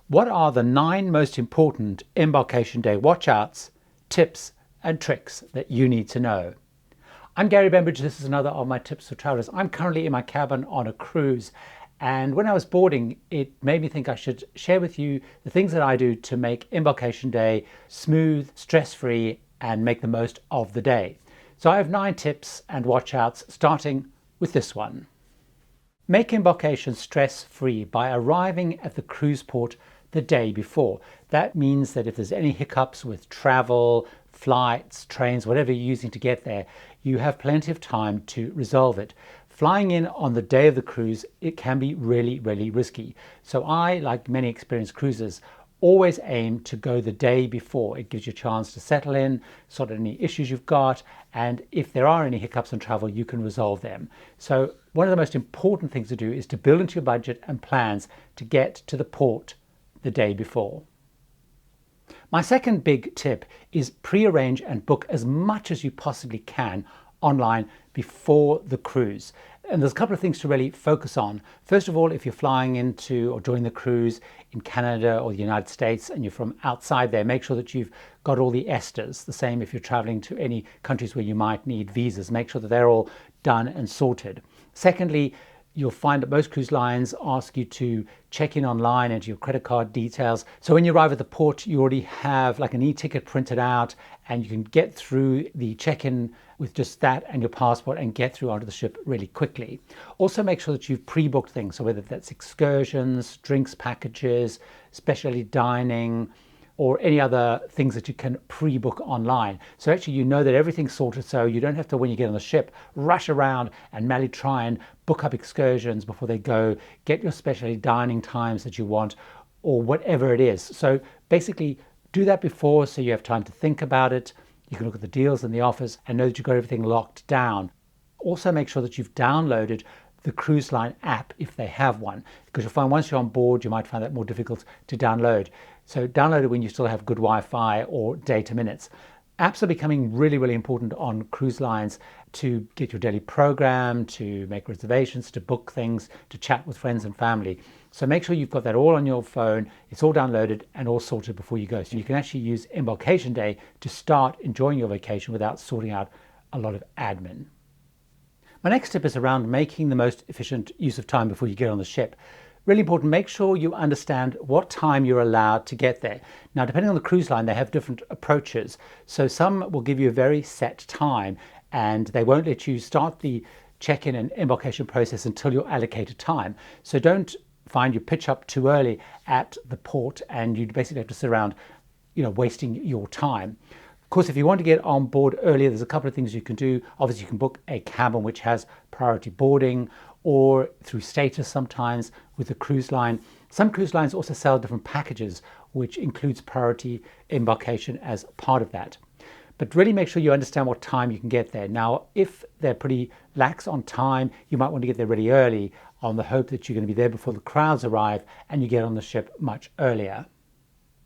What are the 9 most important embarkation day watch-outs, tips and tricks that you need to know? I'm Gary Bembridge. This is another of my tips for travelers. I'm currently in my cabin on a cruise, and when I was boarding, it made me think I should share with you the things that I do to make embarkation day smooth, stress-free, and make the most of the day. So I have 9 tips and watch-outs, starting with this one. Make embarkation stress-free by arriving at the cruise port the day before. That means that if there's any hiccups with travel, flights, trains, whatever you're using to get there, you have plenty of time to resolve it. Flying in on the day of the cruise, it can be really, really risky. So I, like many experienced cruisers, always aim to go the day before. It gives you a chance to settle in, sort out any issues you've got, and if there are any hiccups on travel, you can resolve them. So one of the most important things to do is to build into your budget and plans to get to the port the day before. My second big tip is pre-arrange and book as much as you possibly can online before the cruise. And there's a couple of things to really focus on. First of all, if you're flying into or joining the cruise in Canada or the United States and you're from outside there, make sure that you've got all the ESTAs. The same if you're traveling to any countries where you might need visas. Make sure that they're all done and sorted. Secondly, you'll find that most cruise lines ask you to check in online, enter your credit card details. So when you arrive at the port, you already have like an e-ticket printed out and you can get through the check-in with just that and your passport and get through onto the ship really quickly. Also make sure that you've pre-booked things. So whether that's excursions, drinks packages, specialty dining, or any other things that you can pre-book online. So actually you know that everything's sorted, so you don't have to, when you get on the ship, rush around and manually try and book up excursions before they go, get your specialty dining times that you want, or whatever it is. So basically do that before so you have time to think about it. You can look at the deals and the offers and know that you've got everything locked down. Also make sure that you've downloaded the cruise line app if they have one, because you'll find once you're on board you might find that more difficult to download. So download it when you still have good Wi-Fi or data minutes. Apps are becoming really, really important on cruise lines to get your daily program, to make reservations, to book things, to chat with friends and family. So make sure you've got that all on your phone, it's all downloaded and all sorted before you go. So you can actually use Embarkation Day to start enjoying your vacation without sorting out a lot of admin. My next tip is around making the most efficient use of time before you get on the ship. Really important, make sure you understand what time you're allowed to get there. Now, depending on the cruise line, they have different approaches. So some will give you a very set time and they won't let you start the check-in and embarkation process until your allocated time. So don't find you pitch up too early at the port and you basically have to sit around, wasting your time. Of course, if you want to get on board earlier, there's a couple of things you can do. Obviously, you can book a cabin which has priority boarding, or through status sometimes with the cruise line. Some cruise lines also sell different packages, which includes priority embarkation as part of that. But really make sure you understand what time you can get there. Now, if they're pretty lax on time, you might want to get there really early on the hope that you're going to be there before the crowds arrive and you get on the ship much earlier.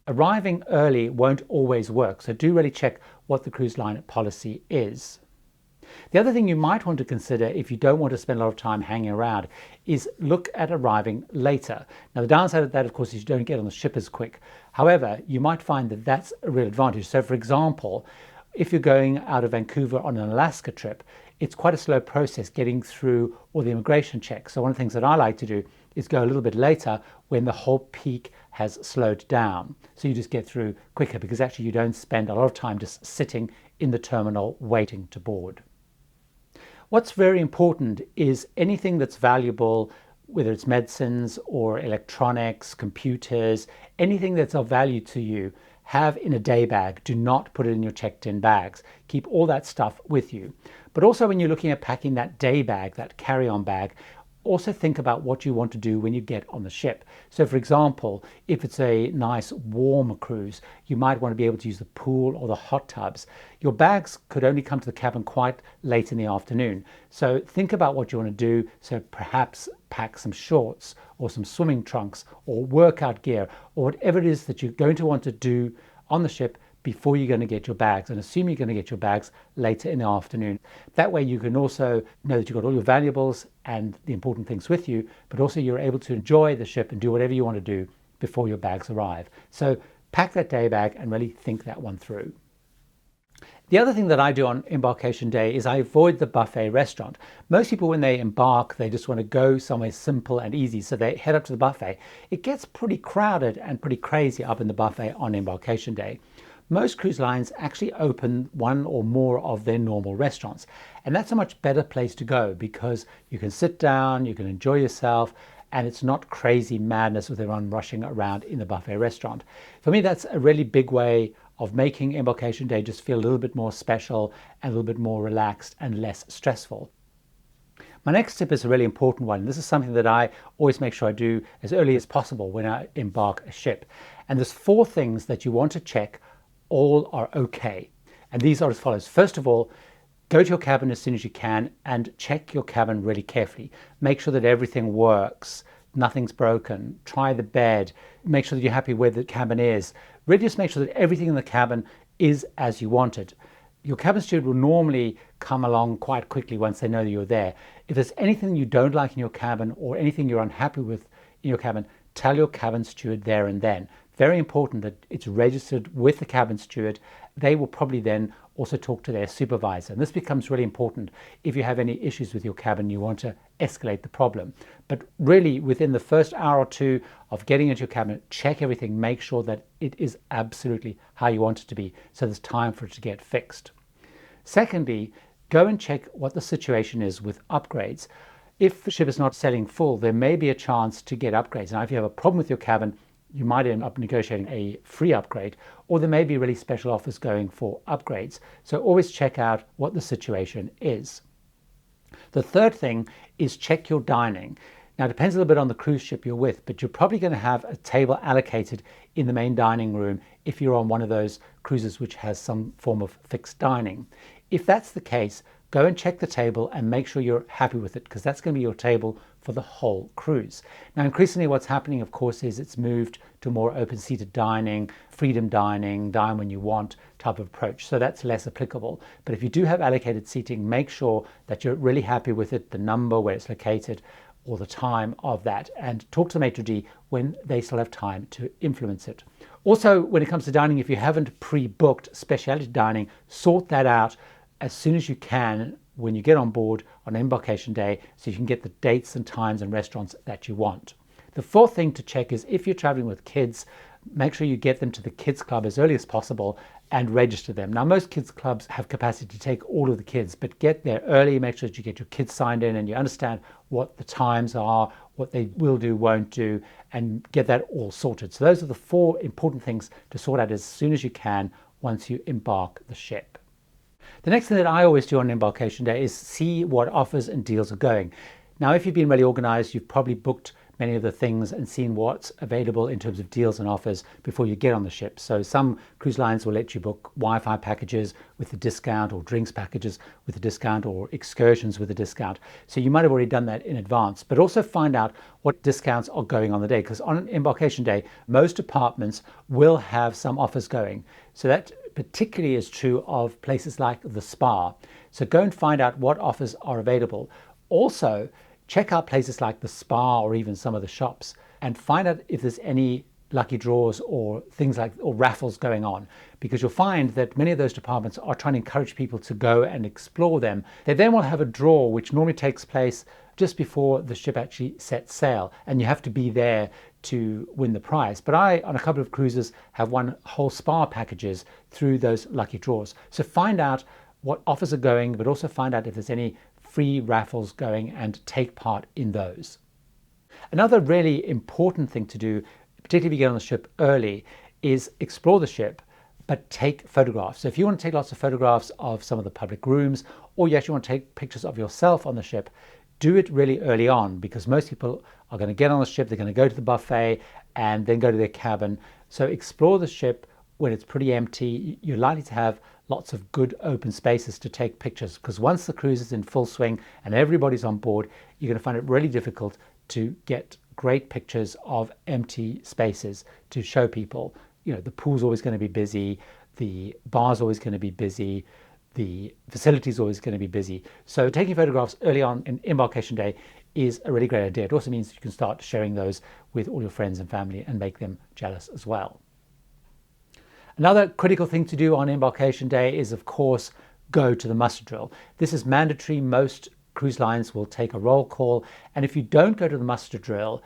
Arriving early won't always work, so do really check what the cruise line policy is. The other thing you might want to consider if you don't want to spend a lot of time hanging around is look at arriving later. Now the downside of that, of course, is you don't get on the ship as quick. However, you might find that that's a real advantage. So for example, if you're going out of Vancouver on an Alaska trip, it's quite a slow process getting through all the immigration checks. So one of the things that I like to do is go a little bit later when the whole peak has slowed down. So you just get through quicker because actually you don't spend a lot of time just sitting in the terminal waiting to board. What's very important is anything that's valuable, whether it's medicines or electronics, computers, anything that's of value to you, have in a day bag. Do not put it in your checked-in bags. Keep all that stuff with you. But also when you're looking at packing that day bag, that carry-on bag, also think about what you want to do when you get on the ship. So for example, if it's a nice warm cruise, you might want to be able to use the pool or the hot tubs. Your bags could only come to the cabin quite late in the afternoon. So think about what you want to do. So perhaps pack some shorts or some swimming trunks or workout gear or whatever it is that you're going to want to do on the ship before you're going to get your bags, and assume you're going to get your bags later in the afternoon. That way you can also know that you've got all your valuables and the important things with you, but also you're able to enjoy the ship and do whatever you want to do before your bags arrive. So pack that day bag and really think that one through. The other thing that I do on embarkation day is I avoid the buffet restaurant. Most people, when they embark, they just want to go somewhere simple and easy, so they head up to the buffet. It gets pretty crowded and pretty crazy up in the buffet on embarkation day. Most cruise lines actually open one or more of their normal restaurants, and that's a much better place to go because you can sit down, you can enjoy yourself, and it's not crazy madness with everyone rushing around in the buffet restaurant. For me, that's a really big way of making embarkation day just feel a little bit more special and a little bit more relaxed and less stressful. My next tip is a really important one. This is something that I always make sure I do as early as possible when I embark a ship. And there's 4 things that you want to check all are okay. And these are as follows. First of all, go to your cabin as soon as you can and check your cabin really carefully. Make sure that everything works, nothing's broken. Try the bed. Make sure that you're happy where the cabin is. Really just make sure that everything in the cabin is as you want it. Your cabin steward will normally come along quite quickly once they know that you're there. If there's anything you don't like in your cabin or anything you're unhappy with in your cabin, tell your cabin steward there and then. Very important that it's registered with the cabin steward. They will probably then also talk to their supervisor. And this becomes really important if you have any issues with your cabin, you want to escalate the problem. But really, within the first hour or 2 of getting into your cabin, check everything, make sure that it is absolutely how you want it to be, so there's time for it to get fixed. Secondly, go and check what the situation is with upgrades. If the ship is not sailing full, there may be a chance to get upgrades. Now, if you have a problem with your cabin, you might end up negotiating a free upgrade, or there may be really special offers going for upgrades. So always check out what the situation is. The third thing is check your dining. Now, it depends a little bit on the cruise ship you're with, but you're probably going to have a table allocated in the main dining room if you're on one of those cruises which has some form of fixed dining. If that's the case, go and check the table and make sure you're happy with it, because that's going to be your table for the whole cruise. Now, increasingly what's happening, of course, is it's moved to more open-seated dining, freedom dining, dine when you want type of approach. So that's less applicable. But if you do have allocated seating, make sure that you're really happy with it, the number, where it's located, or the time of that, and talk to the maitre d' when they still have time to influence it. Also, when it comes to dining, if you haven't pre-booked specialty dining, sort that out as soon as you can when you get on board on embarkation day, so you can get the dates and times and restaurants that you want. The fourth thing to check is if you're traveling with kids, make sure you get them to the kids club as early as possible and register them. Now, most kids clubs have capacity to take all of the kids, but get there early, make sure that you get your kids signed in and you understand what the times are, what they will do, won't do, and get that all sorted. So those are the 4 important things to sort out as soon as you can once you embark the ship. The next thing that I always do on embarkation day is see what offers and deals are going. Now, if you've been really organized, you've probably booked many of the things and seen what's available in terms of deals and offers before you get on the ship. So some cruise lines will let you book Wi-Fi packages with a discount, or drinks packages with a discount, or excursions with a discount. So you might have already done that in advance, but also find out what discounts are going on the day, because on embarkation day, most departments will have some offers going. So that particularly is true of places like the spa. So go and find out what offers are available. Also, check out places like the spa or even some of the shops and find out if there's any lucky draws or things like, or raffles going on, because you'll find that many of those departments are trying to encourage people to go and explore them. They then will have a draw which normally takes place just before the ship actually sets sail, and you have to be there to win the prize. But I, on a couple of cruises, have won whole spa packages through those lucky draws. So find out what offers are going, but also find out if there's any free raffles going and take part in those. Another really important thing to do, particularly if you get on the ship early, is explore the ship, but take photographs. So if you want to take lots of photographs of some of the public rooms, or you actually want to take pictures of yourself on the ship, do it really early on, because most people are going to get on the ship, they're going to go to the buffet and then go to their cabin. So explore the ship when it's pretty empty. You're likely to have lots of good open spaces to take pictures, because once the cruise is in full swing and everybody's on board, you're going to find it really difficult to get great pictures of empty spaces to show people. You know, the pool's always going to be busy, the bar's always going to be busy, the facility's always going to be busy. So taking photographs early on in embarkation day is a really great idea. It also means you can start sharing those with all your friends and family and make them jealous as well. Another critical thing to do on embarkation day is, of course, go to the muster drill. This is mandatory. Most cruise lines will take a roll call, and if you don't go to the muster drill,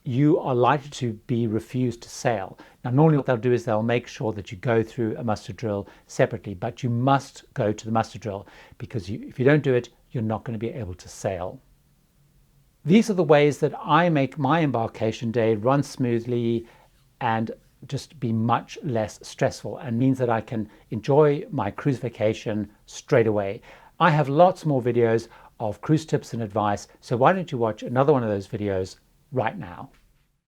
you are likely to be refused to sail. Now, normally what they'll do is they'll make sure that you go through a muster drill separately, but you must go to the muster drill because if you don't do it, you're not going to be able to sail. These are the ways that I make my embarkation day run smoothly and just be much less stressful, and means that I can enjoy my cruise vacation straight away. I have lots more videos of cruise tips and advice, so why don't you watch another one of those videos right now.